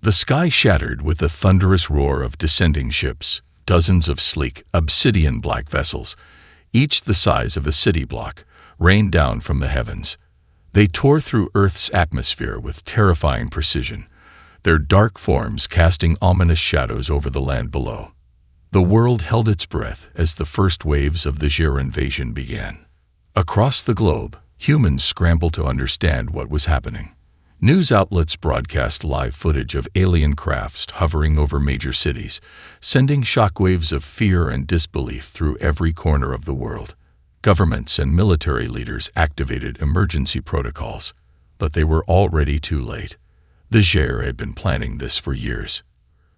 The sky shattered with the thunderous roar of descending ships, dozens of sleek, obsidian-black vessels, each the size of a city block, rained down from the heavens. They tore through Earth's atmosphere with terrifying precision, their dark forms casting ominous shadows over the land below. The world held its breath as the first waves of the Ger invasion began. Across the globe, humans scrambled to understand what was happening. News outlets broadcast live footage of alien crafts hovering over major cities, sending shockwaves of fear and disbelief through every corner of the world. Governments and military leaders activated emergency protocols, but they were already too late. The Ger had been planning this for years.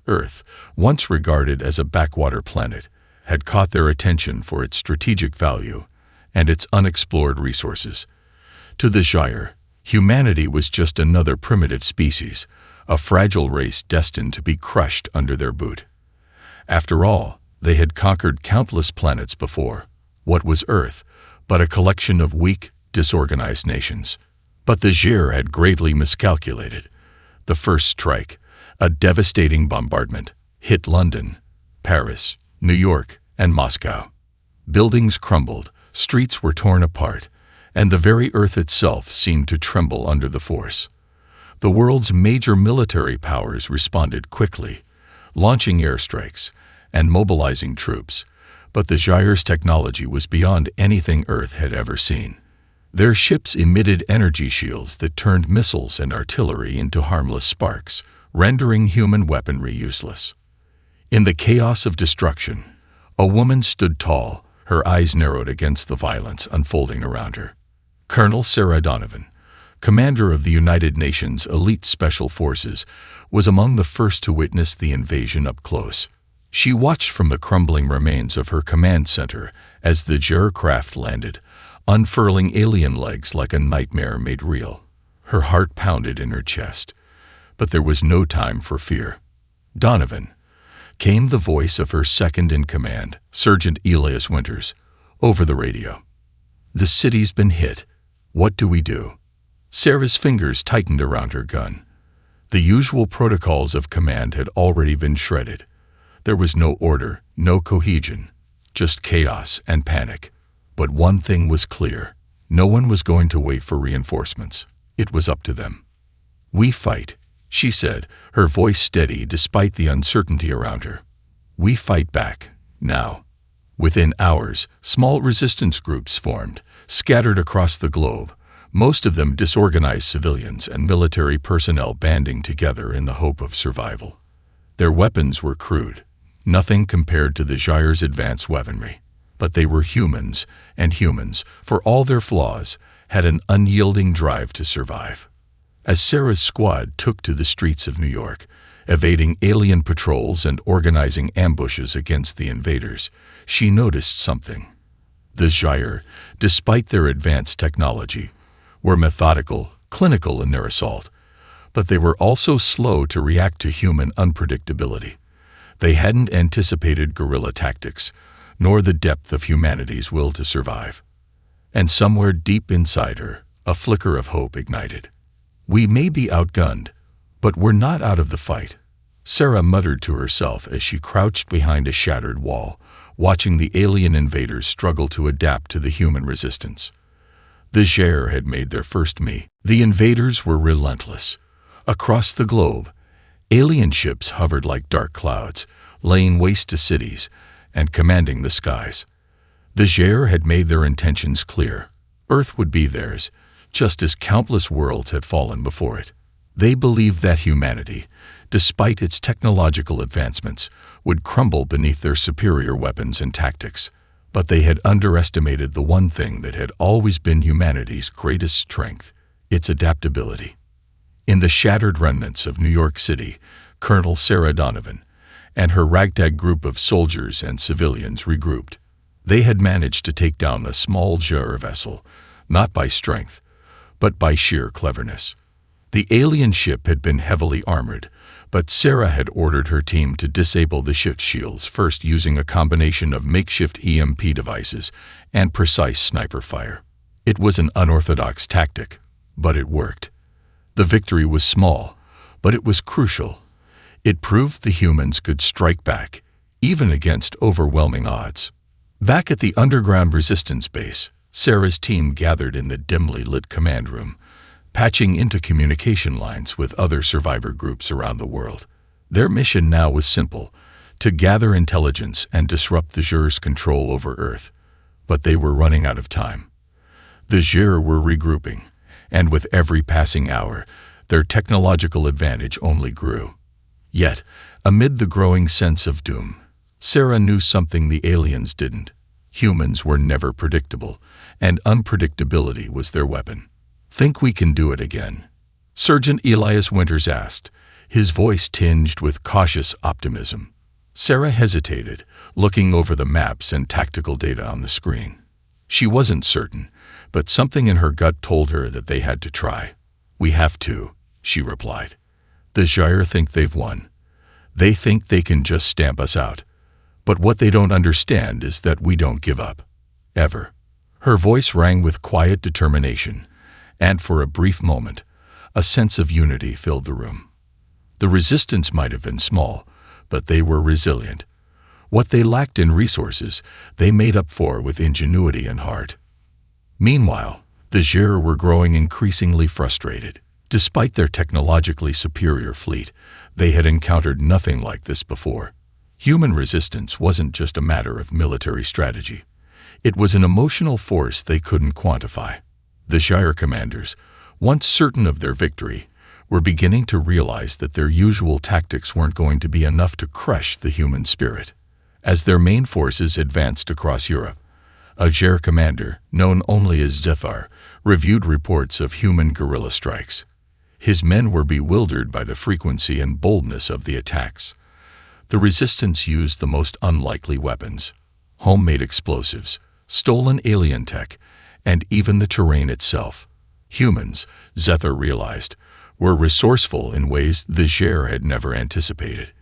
Earth, once regarded as a backwater planet, had caught their attention for its strategic value and its unexplored resources. To the Ger, humanity was just another primitive species, a fragile race destined to be crushed under their boot. After all, they had conquered countless planets before. What was Earth but a collection of weak, disorganized nations? But the Ger had gravely miscalculated. The first strike, a devastating bombardment, hit London, Paris, New York, and Moscow. Buildings crumbled, streets were torn apart, and the very Earth itself seemed to tremble under the force. The world's major military powers responded quickly, launching airstrikes and mobilizing troops, but the Ger's technology was beyond anything Earth had ever seen. Their ships emitted energy shields that turned missiles and artillery into harmless sparks, rendering human weaponry useless. In the chaos of destruction, a woman stood tall, her eyes narrowed against the violence unfolding around her. Colonel Sarah Donovan, commander of the United Nations Elite Special Forces, was among the first to witness the invasion up close. She watched from the crumbling remains of her command center as the Ger craft landed, unfurling alien legs like a nightmare made real. Her heart pounded in her chest, but there was no time for fear. "Donovan," came the voice of her second-in-command, Sergeant Elias Winters, over the radio. "The city's been hit. What do we do?" Sarah's fingers tightened around her gun. The usual protocols of command had already been shredded. There was no order, no cohesion, just chaos and panic. But one thing was clear. No one was going to wait for reinforcements. It was up to them. "We fight," she said, her voice steady despite the uncertainty around her. "We fight back, now." Within hours, small resistance groups formed, scattered across the globe, most of them disorganized civilians and military personnel banding together in the hope of survival. Their weapons were crude, nothing compared to the Ger's advanced weaponry. But they were humans, and humans, for all their flaws, had an unyielding drive to survive. As Sarah's squad took to the streets of New York, evading alien patrols and organizing ambushes against the invaders, she noticed something. The Ger, despite their advanced technology, were methodical, clinical in their assault, but they were also slow to react to human unpredictability. They hadn't anticipated guerrilla tactics, nor the depth of humanity's will to survive. And somewhere deep inside her, a flicker of hope ignited. "We may be outgunned, but we're not out of the fight," Sarah muttered to herself as she crouched behind a shattered wall, watching the alien invaders struggle to adapt to the human resistance. The Ger had made their first me. The invaders were relentless. Across the globe, alien ships hovered like dark clouds, laying waste to cities and commanding the skies. The Ger had made their intentions clear. Earth would be theirs, just as countless worlds had fallen before it. They believed that humanity, despite its technological advancements, would crumble beneath their superior weapons and tactics. But they had underestimated the one thing that had always been humanity's greatest strength, its adaptability. In the shattered remnants of New York City, Colonel Sarah Donovan and her ragtag group of soldiers and civilians regrouped. They had managed to take down a small Ger vessel, not by strength, but by sheer cleverness. The alien ship had been heavily armored, but Sarah had ordered her team to disable the ship's shields first using a combination of makeshift EMP devices and precise sniper fire. It was an unorthodox tactic, but it worked. The victory was small, but it was crucial. It proved the humans could strike back, even against overwhelming odds. Back at the underground resistance base, Sarah's team gathered in the dimly lit command room, patching into communication lines with other survivor groups around the world. Their mission now was simple: to gather intelligence and disrupt the Zhur's control over Earth. But they were running out of time. The Zhur were regrouping, and with every passing hour, their technological advantage only grew. Yet, amid the growing sense of doom, Sarah knew something the aliens didn't. Humans were never predictable, and unpredictability was their weapon. "Think we can do it again?" Sergeant Elias Winters asked, his voice tinged with cautious optimism. Sarah hesitated, looking over the maps and tactical data on the screen. She wasn't certain, but something in her gut told her that they had to try. "We have to," she replied. "The Zhur think they've won. They think they can just stamp us out. But what they don't understand is that we don't give up. Ever." Her voice rang with quiet determination, and for a brief moment, a sense of unity filled the room. The resistance might have been small, but they were resilient. What they lacked in resources, they made up for with ingenuity and heart. Meanwhile, the Zhur were growing increasingly frustrated. Despite their technologically superior fleet, they had encountered nothing like this before. Human resistance wasn't just a matter of military strategy. It was an emotional force they couldn't quantify. The Zhur commanders, once certain of their victory, were beginning to realize that their usual tactics weren't going to be enough to crush the human spirit. As their main forces advanced across Europe, a Zhur commander, known only as Zethar, reviewed reports of human guerrilla strikes. His men were bewildered by the frequency and boldness of the attacks. The resistance used the most unlikely weapons: homemade explosives, stolen alien tech, and even the terrain itself. Humans, Zethar realized, were resourceful in ways the Zhur had never anticipated.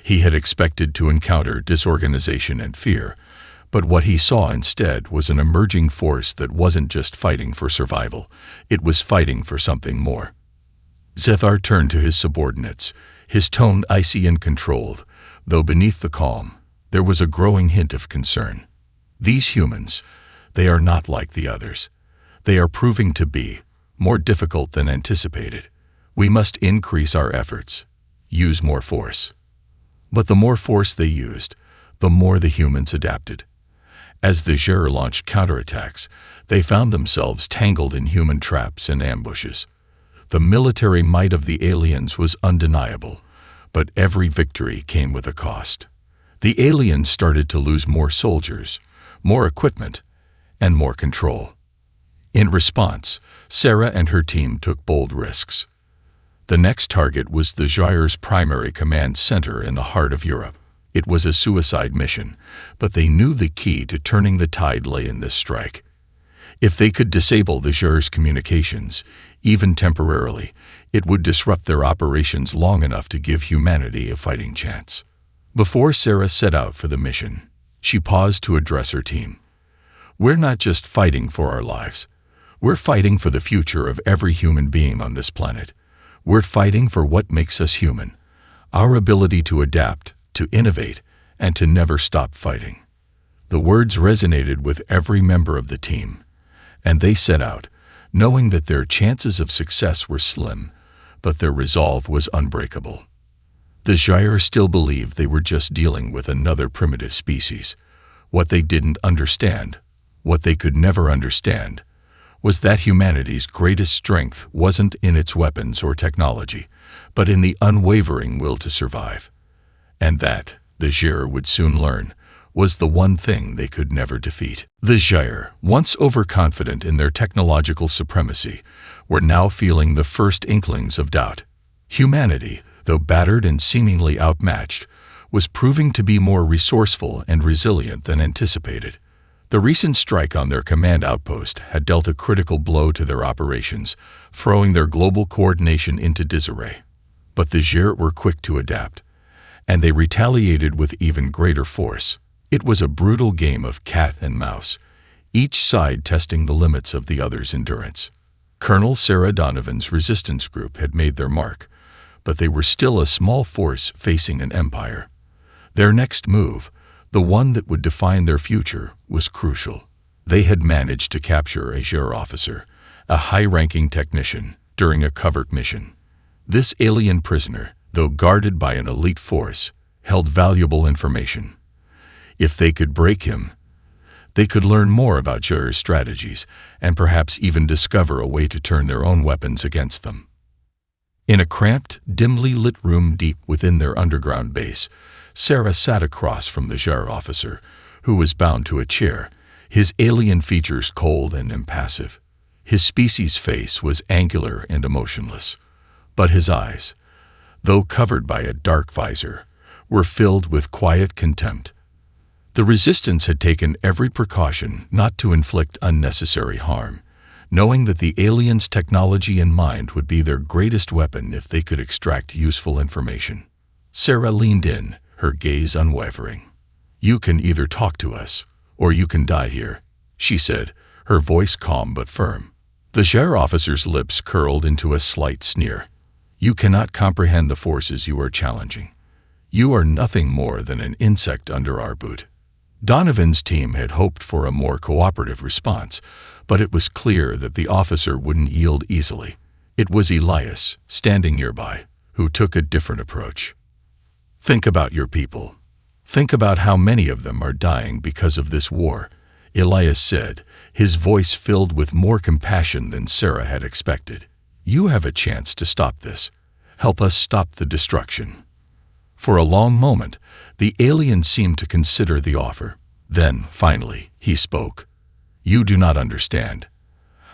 He had expected to encounter disorganization and fear, but what he saw instead was an emerging force that wasn't just fighting for survival, it was fighting for something more. Zethar turned to his subordinates, his tone icy and controlled, though beneath the calm, there was a growing hint of concern. "These humans, they are not like the others. They are proving to be more difficult than anticipated. We must increase our efforts, use more force." But the more force they used, the more the humans adapted. As the Zhur launched counterattacks, they found themselves tangled in human traps and ambushes. The military might of the aliens was undeniable, but every victory came with a cost. The aliens started to lose more soldiers, more equipment, and more control. In response, Sarah and her team took bold risks. The next target was the Zhur's primary command center in the heart of Europe. It was a suicide mission, but they knew the key to turning the tide lay in this strike. If they could disable the Zhur's communications, even temporarily, it would disrupt their operations long enough to give humanity a fighting chance. Before Sarah set out for the mission, she paused to address her team. "We're not just fighting for our lives. We're fighting for the future of every human being on this planet. We're fighting for what makes us human, our ability to adapt, to innovate, and to never stop fighting." The words resonated with every member of the team, and they set out, knowing that their chances of success were slim, but their resolve was unbreakable. The Zhur still believed they were just dealing with another primitive species. What they didn't understand, what they could never understand, was that humanity's greatest strength wasn't in its weapons or technology, but in the unwavering will to survive. And that, the Zhur would soon learn, was the one thing they could never defeat. The Zhur, once overconfident in their technological supremacy, were now feeling the first inklings of doubt. Humanity, though battered and seemingly outmatched, was proving to be more resourceful and resilient than anticipated. The recent strike on their command outpost had dealt a critical blow to their operations, throwing their global coordination into disarray. But the Zhur were quick to adapt, and they retaliated with even greater force. It was a brutal game of cat and mouse, each side testing the limits of the other's endurance. Colonel Sarah Donovan's resistance group had made their mark, but they were still a small force facing an empire. Their next move, the one that would define their future, was crucial. They had managed to capture a HFY officer, a high-ranking technician, during a covert mission. This alien prisoner, though guarded by an elite force, held valuable information. If they could break him, they could learn more about HFY's strategies and perhaps even discover a way to turn their own weapons against them. In a cramped, dimly lit room deep within their underground base, Sarah sat across from the HFY officer, who was bound to a chair, his alien features cold and impassive. His species' face was angular and emotionless, but his eyes, though covered by a dark visor, were filled with quiet contempt. The Resistance had taken every precaution not to inflict unnecessary harm, knowing that the aliens' technology and mind would be their greatest weapon if they could extract useful information. Sarah leaned in, her gaze unwavering. "You can either talk to us, or you can die here," she said, her voice calm but firm. The HFY officer's lips curled into a slight sneer. "You cannot comprehend the forces you are challenging. You are nothing more than an insect under our boot." Donovan's team had hoped for a more cooperative response, but it was clear that the officer wouldn't yield easily. It was Elias, standing nearby, who took a different approach. "Think about your people. Think about how many of them are dying because of this war," Elias said, his voice filled with more compassion than Sarah had expected. "You have a chance to stop this. Help us stop the destruction." For a long moment, the alien seemed to consider the offer. Then, finally, he spoke. "You do not understand.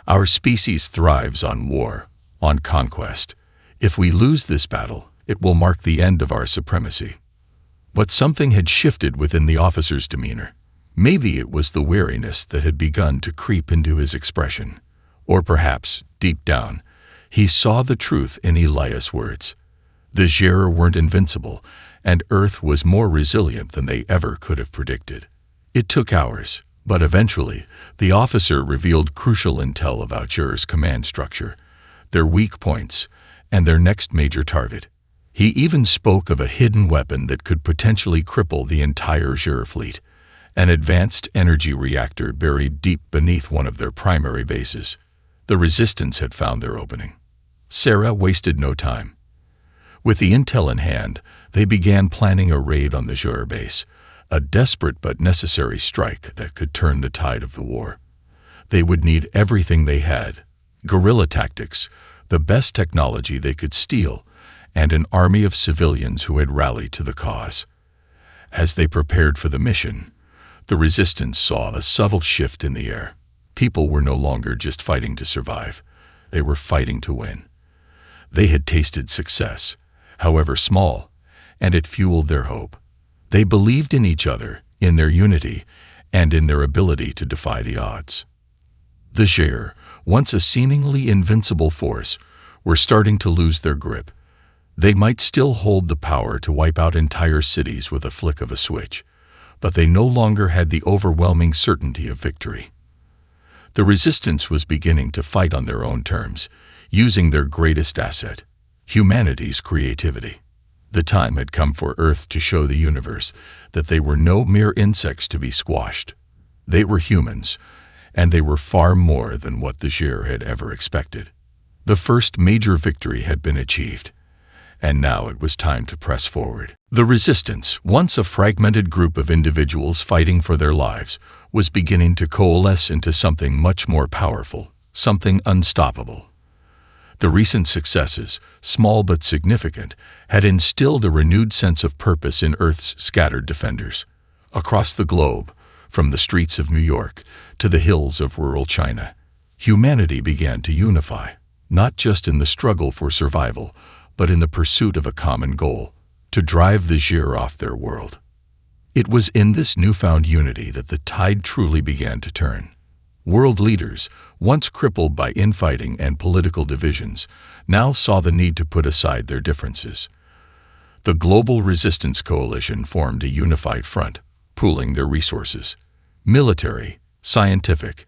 Our species thrives on war, on conquest. If we lose this battle, it will mark the end of our supremacy." But something had shifted within the officer's demeanor. Maybe it was the weariness that had begun to creep into his expression. Or perhaps, deep down, he saw the truth in Elias' words. The HFY weren't invincible, and Earth was more resilient than they ever could have predicted. It took hours, but eventually, the officer revealed crucial intel about HFY's command structure, their weak points, and their next major target. He even spoke of a hidden weapon that could potentially cripple the entire HFY fleet, an advanced energy reactor buried deep beneath one of their primary bases. The Resistance had found their opening. Sarah wasted no time. With the intel in hand, they began planning a raid on the HFY base, a desperate but necessary strike that could turn the tide of the war. They would need everything they had: guerrilla tactics, the best technology they could steal, and an army of civilians who had rallied to the cause. As they prepared for the mission, the Resistance saw a subtle shift in the air. People were no longer just fighting to survive. They were fighting to win. They had tasted success, however small, and it fueled their hope. They believed in each other, in their unity, and in their ability to defy the odds. The HFY, once a seemingly invincible force, were starting to lose their grip. They might still hold the power to wipe out entire cities with a flick of a switch, but they no longer had the overwhelming certainty of victory. The Resistance was beginning to fight on their own terms, using their greatest asset: humanity's creativity. The time had come for Earth to show the universe that they were no mere insects to be squashed. They were humans, and they were far more than what the HFY had ever expected. The first major victory had been achieved, and now it was time to press forward. The Resistance, once a fragmented group of individuals fighting for their lives, was beginning to coalesce into something much more powerful, something unstoppable. The recent successes, small but significant, had instilled a renewed sense of purpose in Earth's scattered defenders. Across the globe, from the streets of New York to the hills of rural China, humanity began to unify, not just in the struggle for survival, but in the pursuit of a common goal: to drive the HFY off their world. It was in this newfound unity that the tide truly began to turn. World leaders, once crippled by infighting and political divisions, now saw the need to put aside their differences. The Global Resistance Coalition formed a unified front, pooling their resources: military, scientific,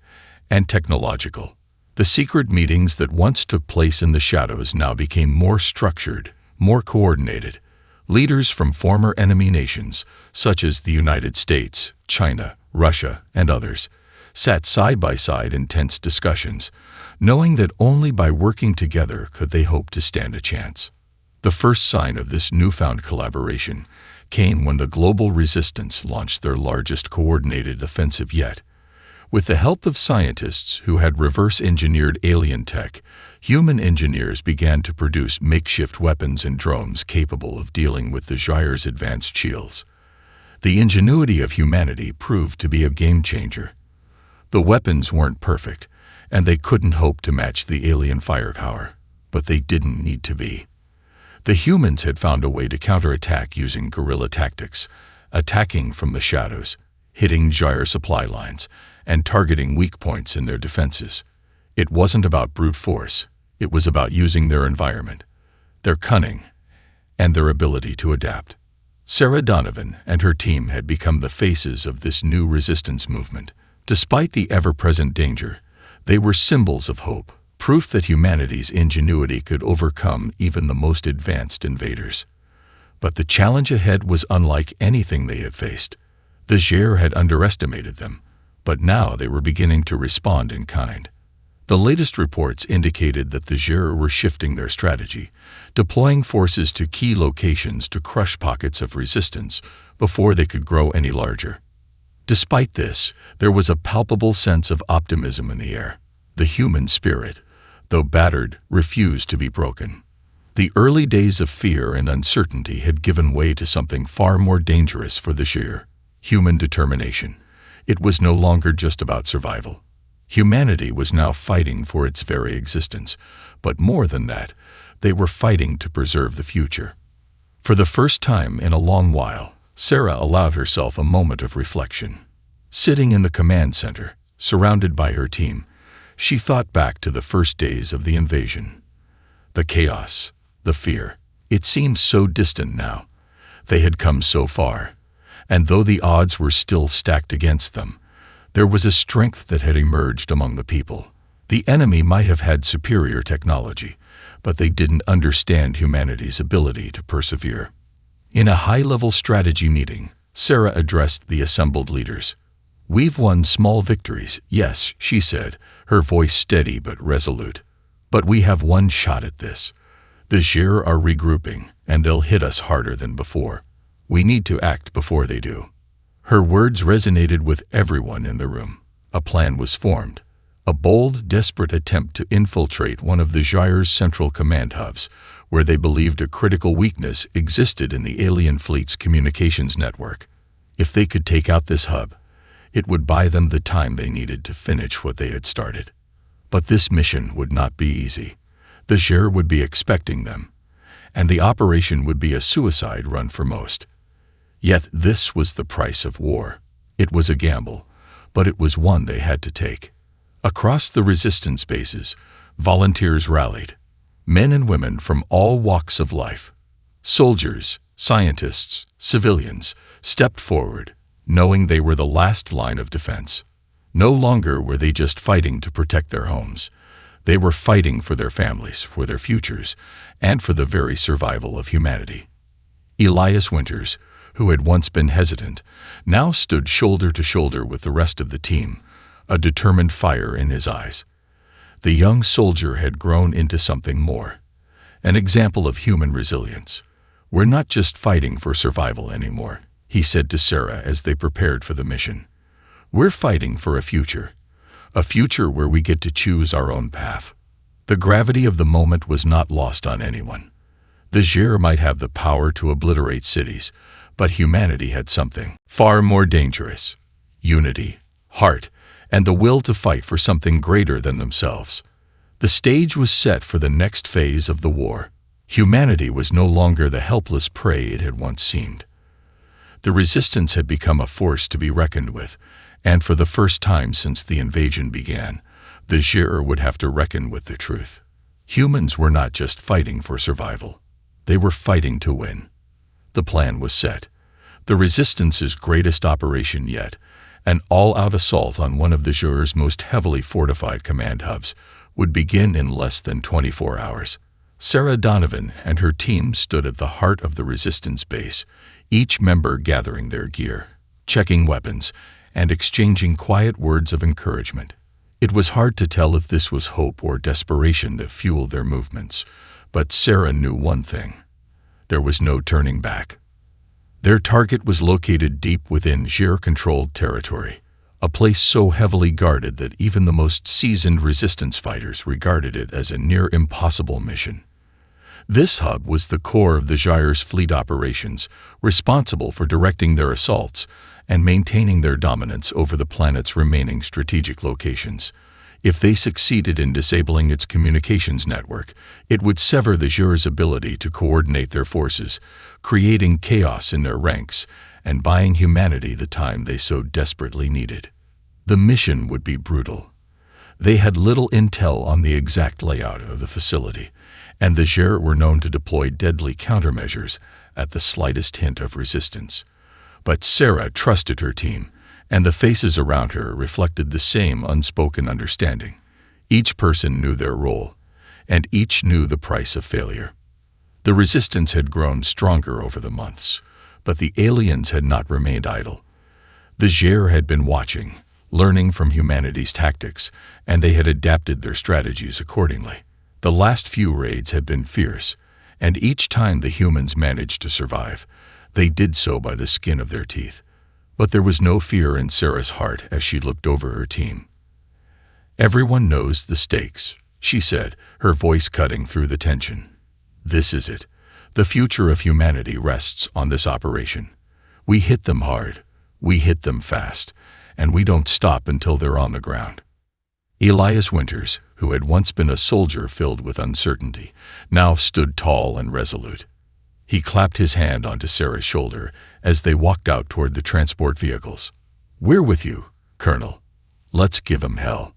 and technological. The secret meetings that once took place in the shadows now became more structured, more coordinated. Leaders from former enemy nations, such as the United States, China, Russia, and others, sat side by side in tense discussions, knowing that only by working together could they hope to stand a chance. The first sign of this newfound collaboration came when the global resistance launched their largest coordinated offensive yet. With the help of scientists who had reverse-engineered alien tech, human engineers began to produce makeshift weapons and drones capable of dealing with the Gyre's advanced shields. The ingenuity of humanity proved to be a game-changer. The weapons weren't perfect, and they couldn't hope to match the alien firepower, but they didn't need to be. The humans had found a way to counterattack using guerrilla tactics, attacking from the shadows, hitting Gyre supply lines, and targeting weak points in their defenses. It wasn't about brute force, it was about using their environment, their cunning, and their ability to adapt. Sarah Donovan and her team had become the faces of this new resistance movement. Despite the ever-present danger, they were symbols of hope, proof that humanity's ingenuity could overcome even the most advanced invaders. But the challenge ahead was unlike anything they had faced. The Gyre had underestimated them, but now they were beginning to respond in kind. The latest reports indicated that the Gyre were shifting their strategy, deploying forces to key locations to crush pockets of resistance before they could grow any larger. Despite this, there was a palpable sense of optimism in the air. The human spirit, though battered, refused to be broken. The early days of fear and uncertainty had given way to something far more dangerous for the Gyre: human determination. It was no longer just about survival. Humanity was now fighting for its very existence, but more than that, they were fighting to preserve the future. For the first time in a long while, Sarah allowed herself a moment of reflection. Sitting in the command center, surrounded by her team, she thought back to the first days of the invasion. The chaos, the fear, it seemed so distant now. They had come so far, and though the odds were still stacked against them, there was a strength that had emerged among the people. The enemy might have had superior technology, but they didn't understand humanity's ability to persevere. In a high-level strategy meeting, Sarah addressed the assembled leaders. "We've won small victories, yes," she said, her voice steady but resolute. "But we have one shot at this. The Gyre are regrouping, and they'll hit us harder than before. We need to act before they do." Her words resonated with everyone in the room. A plan was formed. A bold, desperate attempt to infiltrate one of the Gyre's central command hubs, where they believed a critical weakness existed in the alien fleet's communications network. If they could take out this hub, it would buy them the time they needed to finish what they had started. But this mission would not be easy. The Gyre would be expecting them, and the operation would be a suicide run for most. Yet this was the price of war. It was a gamble, but it was one they had to take. Across the resistance bases, volunteers rallied. Men and women from all walks of life. Soldiers, scientists, civilians, stepped forward, knowing they were the last line of defense. No longer were they just fighting to protect their homes. They were fighting for their families, for their futures, and for the very survival of humanity. Elias Winters, who had once been hesitant, now stood shoulder to shoulder with the rest of the team, a determined fire in his eyes. The young soldier had grown into something more, an example of human resilience. "We're not just fighting for survival anymore," he said to Sarah as they prepared for the mission. "We're fighting for a future where we get to choose our own path." The gravity of the moment was not lost on anyone. The Gyre might have the power to obliterate cities, but humanity had something far more dangerous: unity, heart, and the will to fight for something greater than themselves. The stage was set for the next phase of the war. Humanity was no longer the helpless prey it had once seemed. The resistance had become a force to be reckoned with, and for the first time since the invasion began, the Gyre would have to reckon with the truth. Humans were not just fighting for survival. They were fighting to win. The plan was set. The Resistance's greatest operation yet, an all-out assault on one of the Gyre's most heavily fortified command hubs, would begin in less than 24 hours. Sarah Donovan and her team stood at the heart of the resistance base, each member gathering their gear, checking weapons, and exchanging quiet words of encouragement. It was hard to tell if this was hope or desperation that fueled their movements, but Sarah knew one thing. There was no turning back. Their target was located deep within Gir-controlled territory, a place so heavily guarded that even the most seasoned resistance fighters regarded it as a near-impossible mission. This hub was the core of the Gyre's fleet operations, responsible for directing their assaults and maintaining their dominance over the planet's remaining strategic locations. If they succeeded in disabling its communications network, it would sever the Gyre's ability to coordinate their forces, creating chaos in their ranks and buying humanity the time they so desperately needed. The mission would be brutal. They had little intel on the exact layout of the facility, and the Gyre were known to deploy deadly countermeasures at the slightest hint of resistance. But Sarah trusted her team, and the faces around her reflected the same unspoken understanding. Each person knew their role, and each knew the price of failure. The resistance had grown stronger over the months, but the aliens had not remained idle. The Gyre had been watching, learning from humanity's tactics, and they had adapted their strategies accordingly. The last few raids had been fierce, and each time the humans managed to survive, they did so by the skin of their teeth. But there was no fear in Sarah's heart as she looked over her team. "Everyone knows the stakes," she said, her voice cutting through the tension. "This is it. The future of humanity rests on this operation. We hit them hard, we hit them fast, and we don't stop until they're on the ground." Elias Winters, who had once been a soldier filled with uncertainty, now stood tall and resolute. He clapped his hand onto Sarah's shoulder as they walked out toward the transport vehicles. "We're with you, Colonel. Let's give 'em hell."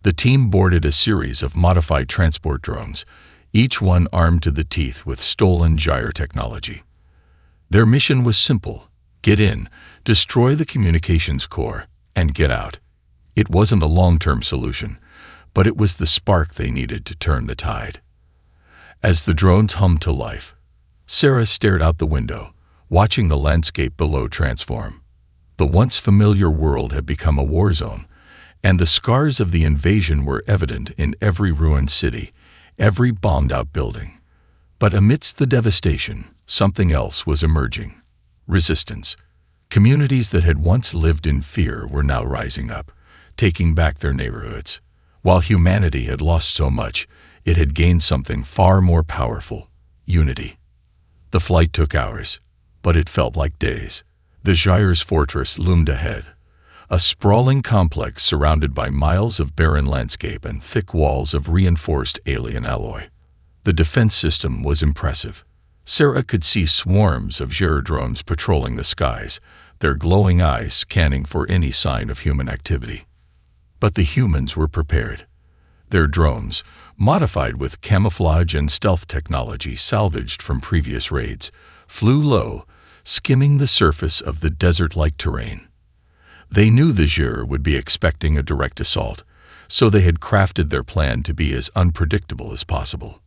The team boarded a series of modified transport drones, each one armed to the teeth with stolen Gyre technology. Their mission was simple: get in, destroy the communications core, and get out. It wasn't a long-term solution, but it was the spark they needed to turn the tide. As the drones hummed to life, Sarah stared out the window, watching the landscape below transform. The once familiar world had become a war zone, and the scars of the invasion were evident in every ruined city, every bombed-out building. But amidst the devastation, something else was emerging: resistance. Communities that had once lived in fear were now rising up, taking back their neighborhoods. While humanity had lost so much, it had gained something far more powerful: unity. The flight took hours, but it felt like days. The Gyre's fortress loomed ahead, a sprawling complex surrounded by miles of barren landscape and thick walls of reinforced alien alloy. The defense system was impressive. Sarah could see swarms of Gyre drones patrolling the skies, their glowing eyes scanning for any sign of human activity. But the humans were prepared. Their drones, modified with camouflage and stealth technology salvaged from previous raids, flew low, skimming the surface of the desert-like terrain. They knew the Gyre would be expecting a direct assault, so they had crafted their plan to be as unpredictable as possible.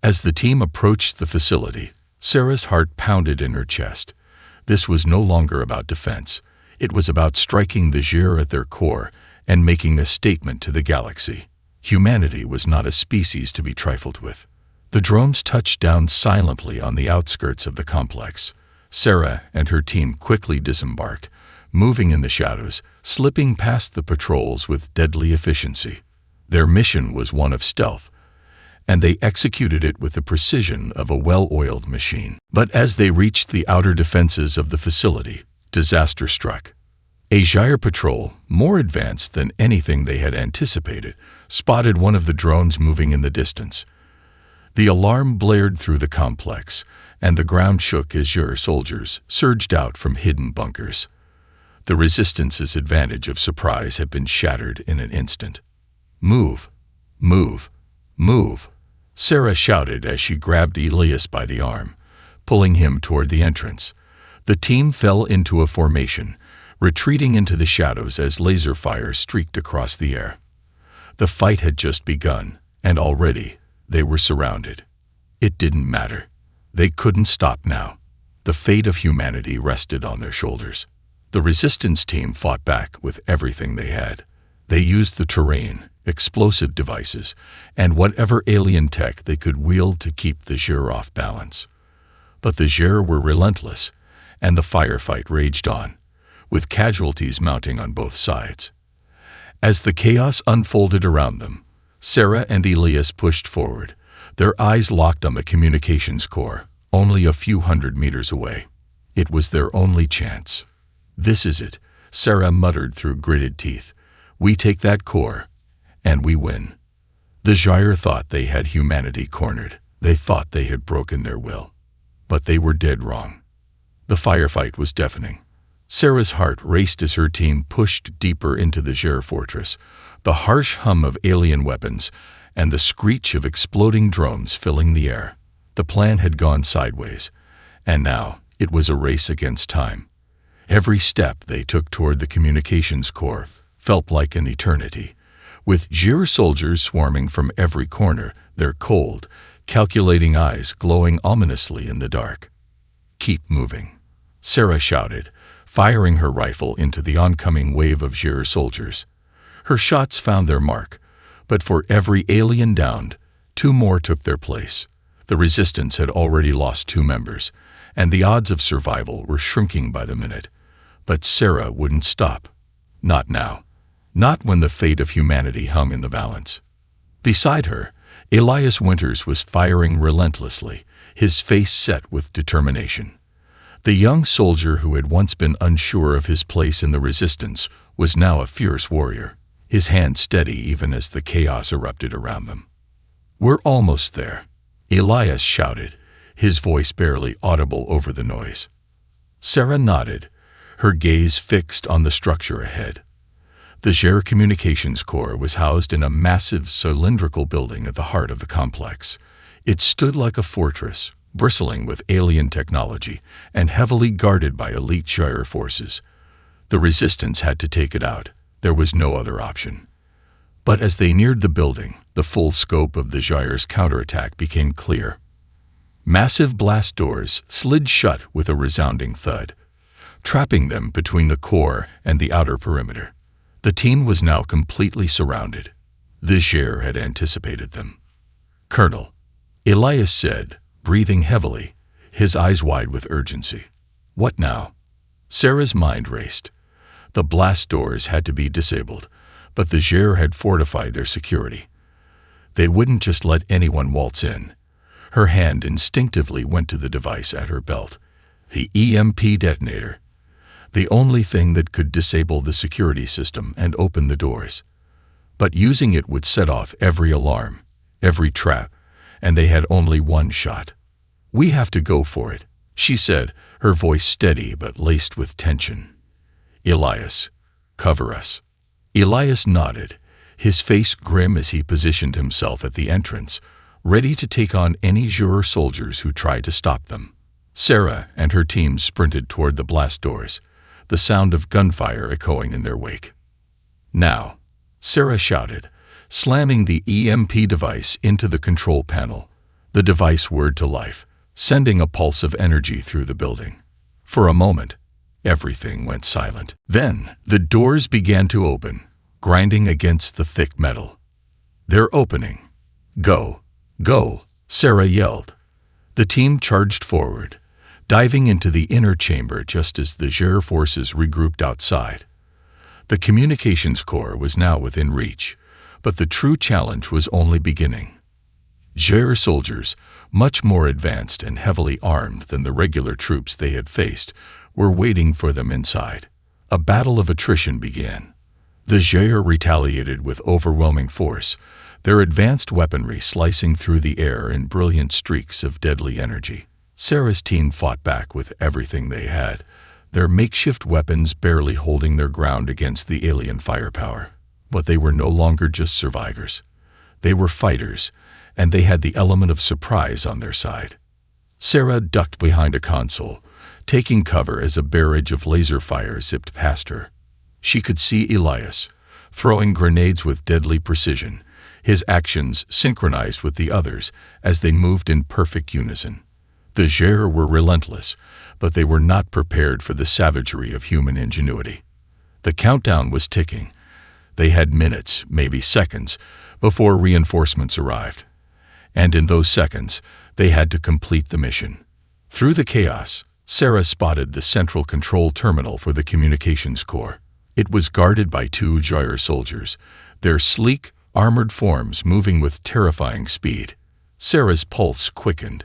As the team approached the facility, Sarah's heart pounded in her chest. This was no longer about defense. It was about striking the Gyre at their core and making a statement to the galaxy. Humanity was not a species to be trifled with. The drones touched down silently on the outskirts of the complex. Sarah and her team quickly disembarked, moving in the shadows, slipping past the patrols with deadly efficiency. Their mission was one of stealth, and they executed it with the precision of a well-oiled machine. But as they reached the outer defenses of the facility, disaster struck. A Gyre patrol, more advanced than anything they had anticipated, spotted one of the drones moving in the distance. The alarm blared through the complex, and the ground shook as Gyre soldiers surged out from hidden bunkers. The Resistance's advantage of surprise had been shattered in an instant. "Move! Move! Move!" Sarah shouted as she grabbed Elias by the arm, pulling him toward the entrance. The team fell into a formation, retreating into the shadows as laser fire streaked across the air. The fight had just begun, and already They were surrounded. It didn't matter. They couldn't stop now. The fate of humanity rested on their shoulders. The resistance team fought back with everything they had. They used the terrain, explosive devices, and whatever alien tech they could wield to keep the Zhir off balance. But the Zhir were relentless, and the firefight raged on, with casualties mounting on both sides. As the chaos unfolded around them, Sarah and Elias pushed forward, their eyes locked on the communications core, only a few hundred meters away. It was their only chance. "This is it," Sarah muttered through gritted teeth. "We take that core, and we win." The Zhir thought they had humanity cornered. They thought they had broken their will. But they were dead wrong. The firefight was deafening. Sarah's heart raced as her team pushed deeper into the Zhir fortress, the harsh hum of alien weapons and the screech of exploding drones filling the air. The plan had gone sideways, and now it was a race against time. Every step they took toward the communications core felt like an eternity, with Zhir soldiers swarming from every corner, their cold, calculating eyes glowing ominously in the dark. "Keep moving," Sarah shouted, firing her rifle into the oncoming wave of Zhir soldiers. Her shots found their mark, but for every alien downed, 2 more took their place. The resistance had already lost 2 members, and the odds of survival were shrinking by the minute. But Sarah wouldn't stop. Not now. Not when the fate of humanity hung in the balance. Beside her, Elias Winters was firing relentlessly, his face set with determination. The young soldier who had once been unsure of his place in the resistance was now a fierce warrior, his hand steady even as the chaos erupted around them. "We're almost there," Elias shouted, his voice barely audible over the noise. Sarah nodded, her gaze fixed on the structure ahead. The Zhir communications core was housed in a massive cylindrical building at the heart of the complex. It stood like a fortress, bristling with alien technology and heavily guarded by elite Zhir forces. The resistance had to take it out. There was no other option. But as they neared the building, the full scope of the Zhir's counterattack became clear. Massive blast doors slid shut with a resounding thud, trapping them between the core and the outer perimeter. The team was now completely surrounded. The Zhir had anticipated them. "Colonel," Elias said, breathing heavily, his eyes wide with urgency. "What now?" Sarah's mind raced. The blast doors had to be disabled, but the Zhir had fortified their security. They wouldn't just let anyone waltz in. Her hand instinctively went to the device at her belt, the EMP detonator, the only thing that could disable the security system and open the doors. But using it would set off every alarm, every trap, and they had only one shot. "We have to go for it," she said, her voice steady but laced with tension. "Elias, cover us." Elias nodded, his face grim as he positioned himself at the entrance, ready to take on any Zhir soldiers who tried to stop them. Sarah and her team sprinted toward the blast doors, the sound of gunfire echoing in their wake. "Now," Sarah shouted, slamming the EMP device into the control panel. The device whirred to life, sending a pulse of energy through the building. For a moment, everything went silent. Then, the doors began to open, grinding against the thick metal. "They're opening. Go, go," Sarah yelled. The team charged forward, diving into the inner chamber just as the Zhir forces regrouped outside. The communications core was now within reach, but the true challenge was only beginning. Zhir soldiers, much more advanced and heavily armed than the regular troops they had faced, were waiting for them inside. A battle of attrition began. The Zhir retaliated with overwhelming force, their advanced weaponry slicing through the air in brilliant streaks of deadly energy. Sarah's team fought back with everything they had, their makeshift weapons barely holding their ground against the alien firepower. But they were no longer just survivors. They were fighters, and they had the element of surprise on their side. Sarah ducked behind a console, taking cover as a barrage of laser fire zipped past her. She could see Elias, throwing grenades with deadly precision, his actions synchronized with the others as they moved in perfect unison. The Ger were relentless, but they were not prepared for the savagery of human ingenuity. The countdown was ticking. They had minutes, maybe seconds, before reinforcements arrived. And in those seconds, they had to complete the mission. Through the chaos, Sarah spotted the central control terminal for the communications core. It was guarded by 2 Ger soldiers, their sleek, armored forms moving with terrifying speed. Sarah's pulse quickened.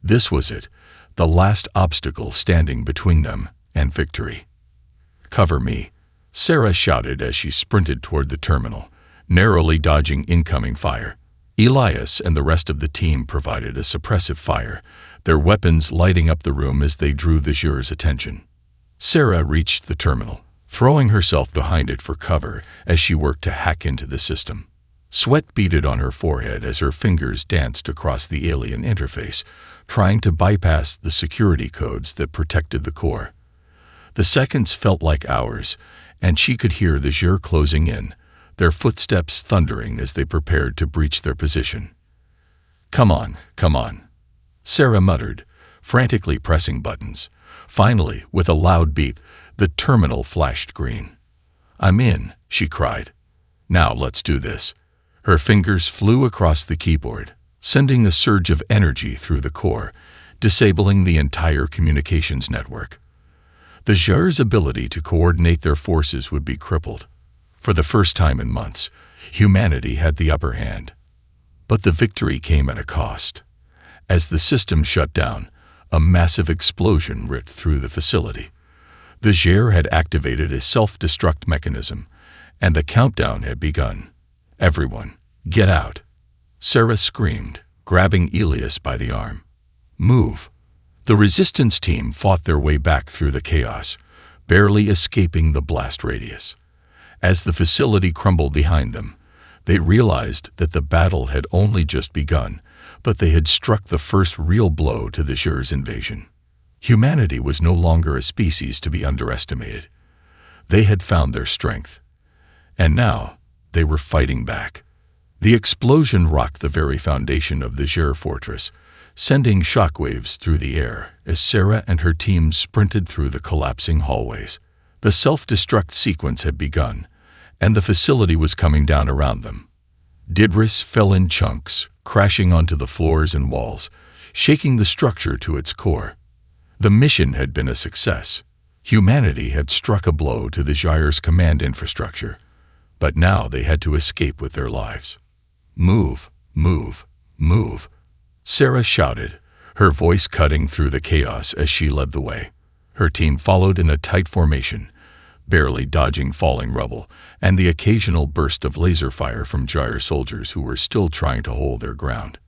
This was it, the last obstacle standing between them and victory. "Cover me," Sarah shouted as she sprinted toward the terminal, narrowly dodging incoming fire. Elias and the rest of the team provided a suppressive fire, their weapons lighting up the room as they drew the Ger's attention. Sarah reached the terminal, throwing herself behind it for cover as she worked to hack into the system. Sweat beaded on her forehead as her fingers danced across the alien interface, trying to bypass the security codes that protected the core. The seconds felt like hours, and she could hear the Ger closing in, their footsteps thundering as they prepared to breach their position. Come on," Sarah muttered, frantically pressing buttons. Finally, with a loud beep, the terminal flashed green. "I'm in," she cried. "Now let's do this." Her fingers flew across the keyboard, sending a surge of energy through the core, disabling the entire communications network. The Ger's ability to coordinate their forces would be crippled. For the first time in months, humanity had the upper hand. But the victory came at a cost. As the system shut down, a massive explosion ripped through the facility. The Ger had activated a self-destruct mechanism, and the countdown had begun. "Everyone, get out!" Sarah screamed, grabbing Elias by the arm. "Move!" The resistance team fought their way back through the chaos, barely escaping the blast radius. As the facility crumbled behind them, they realized that the battle had only just begun, but they had struck the first real blow to the Ger's invasion. Humanity was no longer a species to be underestimated. They had found their strength. And now, they were fighting back. The explosion rocked the very foundation of the Ger fortress, sending shockwaves through the air as Sarah and her team sprinted through the collapsing hallways. The self-destruct sequence had begun, and the facility was coming down around them. Debris fell in chunks, crashing onto the floors and walls, shaking the structure to its core. The mission had been a success. Humanity had struck a blow to the Ger's command infrastructure, but now they had to escape with their lives. "Move, move, move," Sarah shouted, her voice cutting through the chaos as she led the way. Her team followed in a tight formation, barely dodging falling rubble and the occasional burst of laser fire from Ger soldiers who were still trying to hold their ground.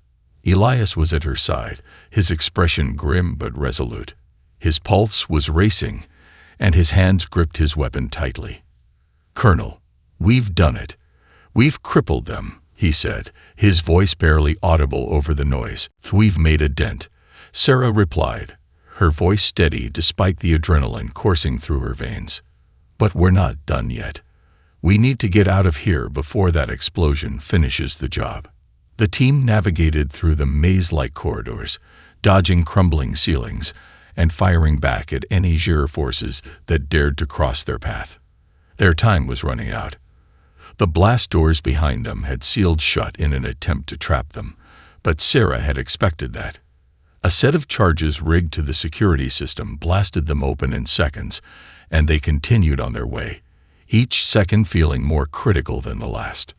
Elias was at her side, his expression grim but resolute. His pulse was racing, and his hands gripped his weapon tightly. "Colonel, we've done it. We've crippled them," he said, his voice barely audible over the noise. "We've made a dent," Sarah replied, her voice steady despite the adrenaline coursing through her veins. "But we're not done yet. We need to get out of here before that explosion finishes the job." The team navigated through the maze-like corridors, dodging crumbling ceilings and firing back at any Ger forces that dared to cross their path. Their time was running out. The blast doors behind them had sealed shut in an attempt to trap them, but Sarah had expected that. A set of charges rigged to the security system blasted them open in seconds, and they continued on their way, each second feeling more critical than the last.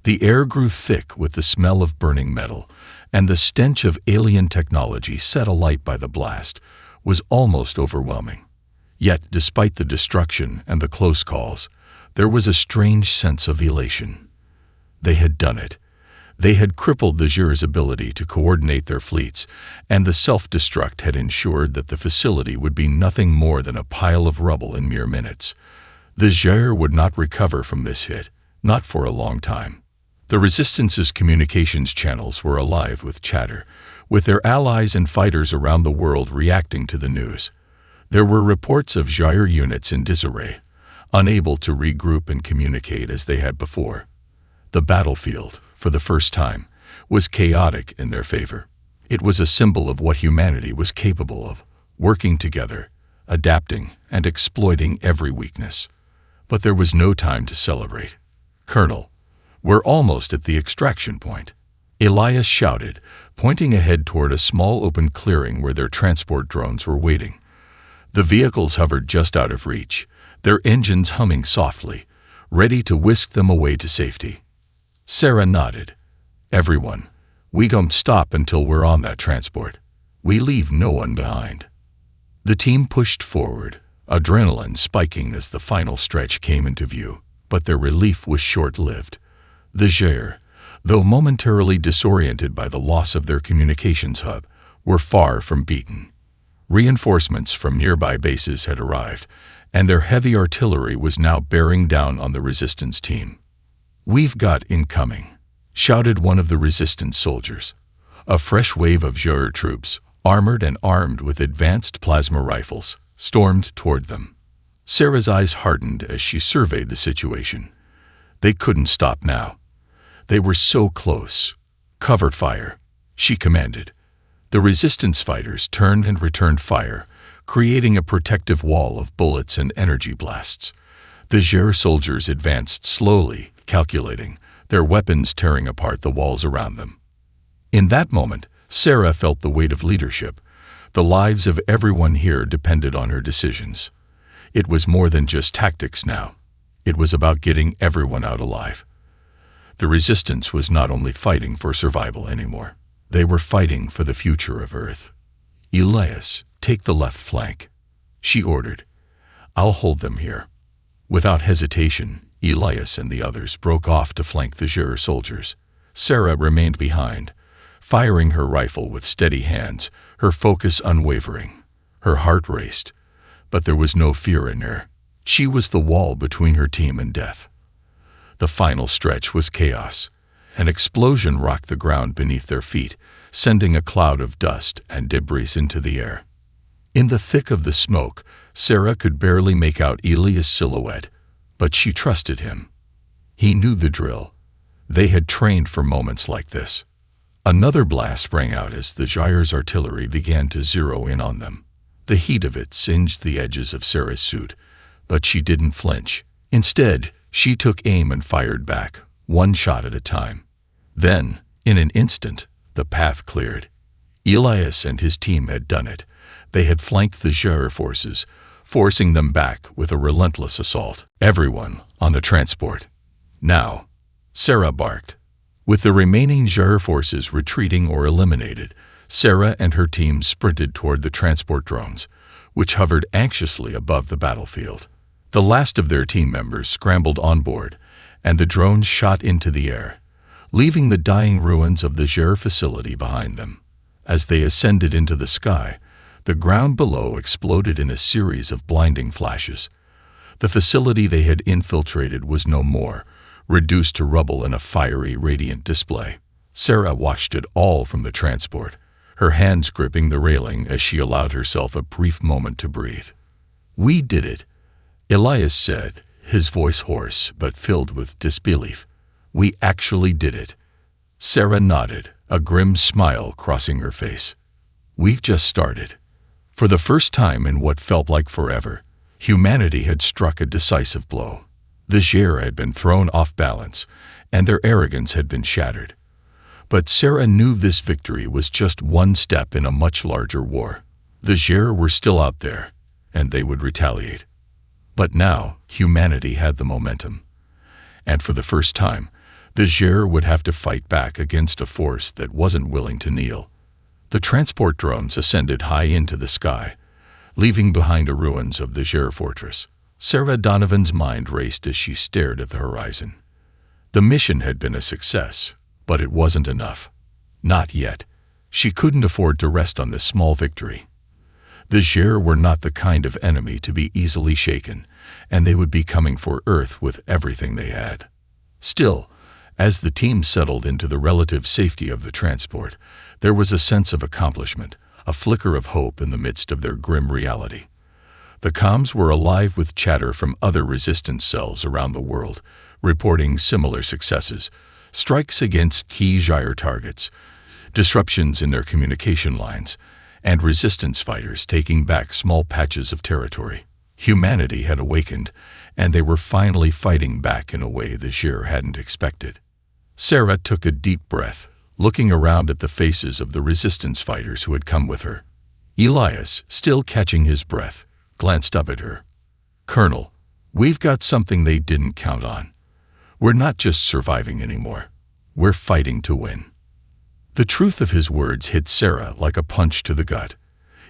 The air grew thick with the smell of burning metal, and the stench of alien technology set alight by the blast was almost overwhelming. Yet, despite the destruction and the close calls, there was a strange sense of elation. They had done it. They had crippled the Ger's ability to coordinate their fleets, and the self-destruct had ensured that the facility would be nothing more than a pile of rubble in mere minutes. The Ger would not recover from this hit, not for a long time. The Resistance's communications channels were alive with chatter, with their allies and fighters around the world reacting to the news. There were reports of Ger units in disarray, unable to regroup and communicate as they had before. The battlefield, for the first time, was chaotic in their favor. It was a symbol of what humanity was capable of, working together, adapting, and exploiting every weakness. But there was no time to celebrate. "Colonel, we're almost at the extraction point," Elias shouted, pointing ahead toward a small open clearing where their transport drones were waiting. The vehicles hovered just out of reach, their engines humming softly, ready to whisk them away to safety. Sarah nodded. "Everyone, we don't stop until we're on that transport. We leave no one behind." The team pushed forward, adrenaline spiking as the final stretch came into view, but their relief was short-lived. The Jair, though momentarily disoriented by the loss of their communications hub, were far from beaten. Reinforcements from nearby bases had arrived, and their heavy artillery was now bearing down on the resistance team. "We've got incoming," shouted one of the resistance soldiers. A fresh wave of Jair troops, armored and armed with advanced plasma rifles, stormed toward them. Sarah's eyes hardened as she surveyed the situation. They couldn't stop now. They were so close. "Cover fire," she commanded. The resistance fighters turned and returned fire, creating a protective wall of bullets and energy blasts. The Jair soldiers advanced slowly, calculating, their weapons tearing apart the walls around them. In that moment, Sarah felt the weight of leadership. The lives of everyone here depended on her decisions. It was more than just tactics now. It was about getting everyone out alive. The resistance was not only fighting for survival anymore. They were fighting for the future of Earth. "Elias, take the left flank," she ordered. "I'll hold them here." Without hesitation, Elias and the others broke off to flank the Jair soldiers. Sarah remained behind, firing her rifle with steady hands, her focus unwavering. Her heart raced, but there was no fear in her. She was the wall between her team and death. The final stretch was chaos. An explosion rocked the ground beneath their feet, sending a cloud of dust and debris into the air. In the thick of the smoke, Sarah could barely make out Elias' silhouette, but she trusted him. He knew the drill. They had trained for moments like this. Another blast rang out as the Jair's artillery began to zero in on them. The heat of it singed the edges of Sarah's suit, but she didn't flinch. Instead, she took aim and fired back, one shot at a time. Then, in an instant, the path cleared. Elias and his team had done it. They had flanked the Jair forces, forcing them back with a relentless assault. "Everyone on the transport. Now," Sarah barked. With the remaining Jair forces retreating or eliminated, Sarah and her team sprinted toward the transport drones, which hovered anxiously above the battlefield. The last of their team members scrambled on board, and the drones shot into the air, leaving the dying ruins of the Jair facility behind them. As they ascended into the sky, the ground below exploded in a series of blinding flashes. The facility they had infiltrated was no more, reduced to rubble in a fiery, radiant display. Sarah watched it all from the transport, her hands gripping the railing as she allowed herself a brief moment to breathe. "We did it," Elias said, his voice hoarse but filled with disbelief. "We actually did it." Sarah nodded, a grim smile crossing her face. "We've just started." For the first time in what felt like forever, humanity had struck a decisive blow. The Jair had been thrown off balance, and their arrogance had been shattered. But Sarah knew this victory was just one step in a much larger war. The Jair were still out there, and they would retaliate. But now, humanity had the momentum. And for the first time, the Jair would have to fight back against a force that wasn't willing to kneel. The transport drones ascended high into the sky, leaving behind the ruins of the Jair fortress. Sarah Donovan's mind raced as she stared at the horizon. The mission had been a success, but it wasn't enough. Not yet. She couldn't afford to rest on this small victory. The Jair were not the kind of enemy to be easily shaken, and they would be coming for Earth with everything they had. Still, as the team settled into the relative safety of the transport, there was a sense of accomplishment, a flicker of hope in the midst of their grim reality. The comms were alive with chatter from other resistance cells around the world, reporting similar successes, strikes against key gyre targets, disruptions in their communication lines, and resistance fighters taking back small patches of territory. Humanity had awakened, and they were finally fighting back in a way the Gyre hadn't expected. Sarah took a deep breath, looking around at the faces of the resistance fighters who had come with her. Elias, still catching his breath, glanced up at her. "Colonel, we've got something they didn't count on. We're not just surviving anymore. We're fighting to win." The truth of his words hit Sarah like a punch to the gut.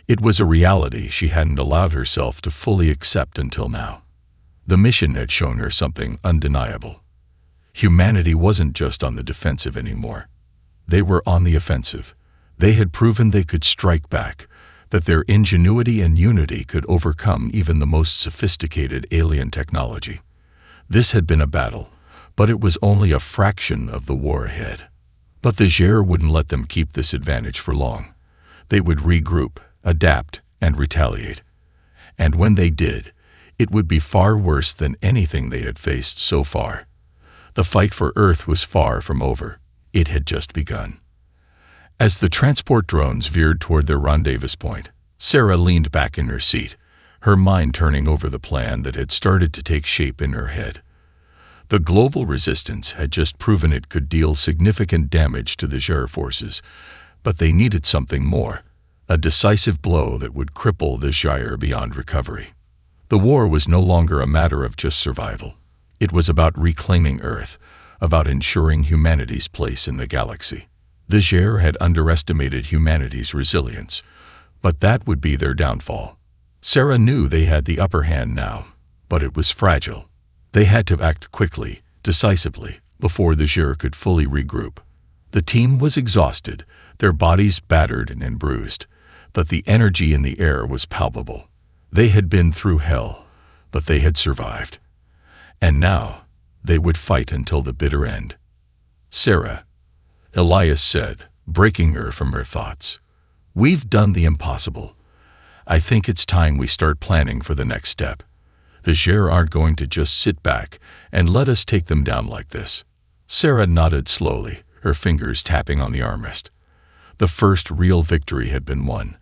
It was a reality she hadn't allowed herself to fully accept until now. The mission had shown her something undeniable. Humanity wasn't just on the defensive anymore. They were on the offensive. They had proven they could strike back, that their ingenuity and unity could overcome even the most sophisticated alien technology. This had been a battle, but it was only a fraction of the war ahead. But the Gyre wouldn't let them keep this advantage for long. They would regroup, adapt, and retaliate. And when they did, it would be far worse than anything they had faced so far. The fight for Earth was far from over. It had just begun. As the transport drones veered toward their rendezvous point, Sarah leaned back in her seat, her mind turning over the plan that had started to take shape in her head. The global resistance had just proven it could deal significant damage to the Gyre forces, but they needed something more, a decisive blow that would cripple the Gyre beyond recovery. The war was no longer a matter of just survival. It was about reclaiming Earth, about ensuring humanity's place in the galaxy. The Gyre had underestimated humanity's resilience, but that would be their downfall. Sarah knew they had the upper hand now, but it was fragile. They had to act quickly, decisively, before the Gyre could fully regroup. The team was exhausted, their bodies battered and bruised, but the energy in the air was palpable. They had been through hell, but they had survived. And now, they would fight until the bitter end. "Sarah," Elias said, breaking her from her thoughts, "we've done the impossible. I think it's time we start planning for the next step. The Gyre aren't going to just sit back and let us take them down like this." Sarah nodded slowly, her fingers tapping on the armrest. The first real victory had been won,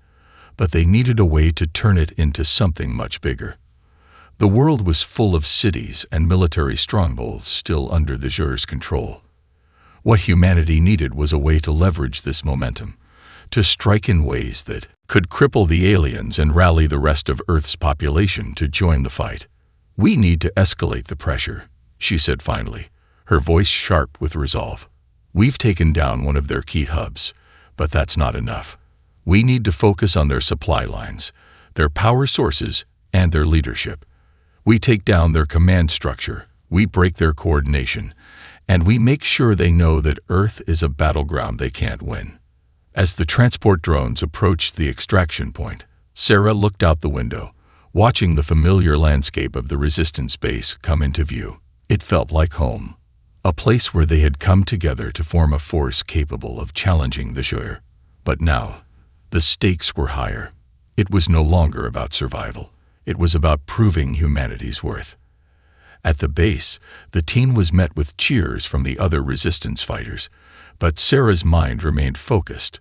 but they needed a way to turn it into something much bigger. The world was full of cities and military strongholds still under the Gyre's control. What humanity needed was a way to leverage this momentum, to strike in ways that could cripple the aliens and rally the rest of Earth's population to join the fight. "We need to escalate the pressure," she said finally, her voice sharp with resolve. "We've taken down one of their key hubs, but that's not enough. We need to focus on their supply lines, their power sources, and their leadership. We take down their command structure, we break their coordination, and we make sure they know that Earth is a battleground they can't win." As the transport drones approached the extraction point, Sarah looked out the window, watching the familiar landscape of the resistance base come into view. It felt like home, a place where they had come together to form a force capable of challenging the Gyre. But now, the stakes were higher. It was no longer about survival. It was about proving humanity's worth. At the base, the team was met with cheers from the other resistance fighters, but Sarah's mind remained focused.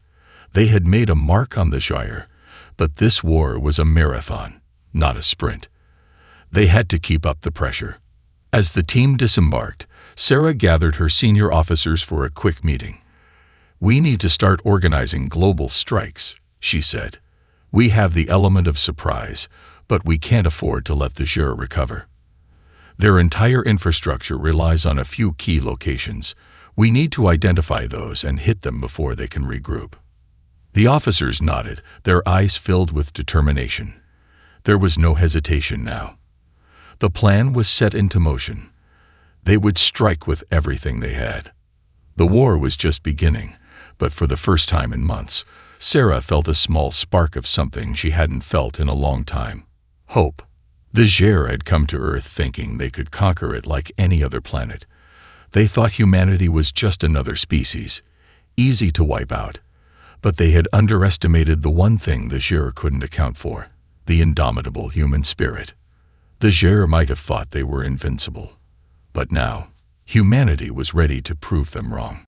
They had made a mark on the Gyre, but this war was a marathon, not a sprint. They had to keep up the pressure. As the team disembarked, Sarah gathered her senior officers for a quick meeting. "We need to start organizing global strikes," she said. "We have the element of surprise, but we can't afford to let the Gyre recover. Their entire infrastructure relies on a few key locations. We need to identify those and hit them before they can regroup." The officers nodded, their eyes filled with determination. There was no hesitation now. The plan was set into motion. They would strike with everything they had. The war was just beginning, but for the first time in months, Sarah felt a small spark of something she hadn't felt in a long time. Hope. The Gyre had come to Earth thinking they could conquer it like any other planet. They thought humanity was just another species, easy to wipe out. But they had underestimated the one thing the Gyre couldn't account for, the indomitable human spirit. The Gyre might have thought they were invincible. But now, Humanity was ready to prove them wrong.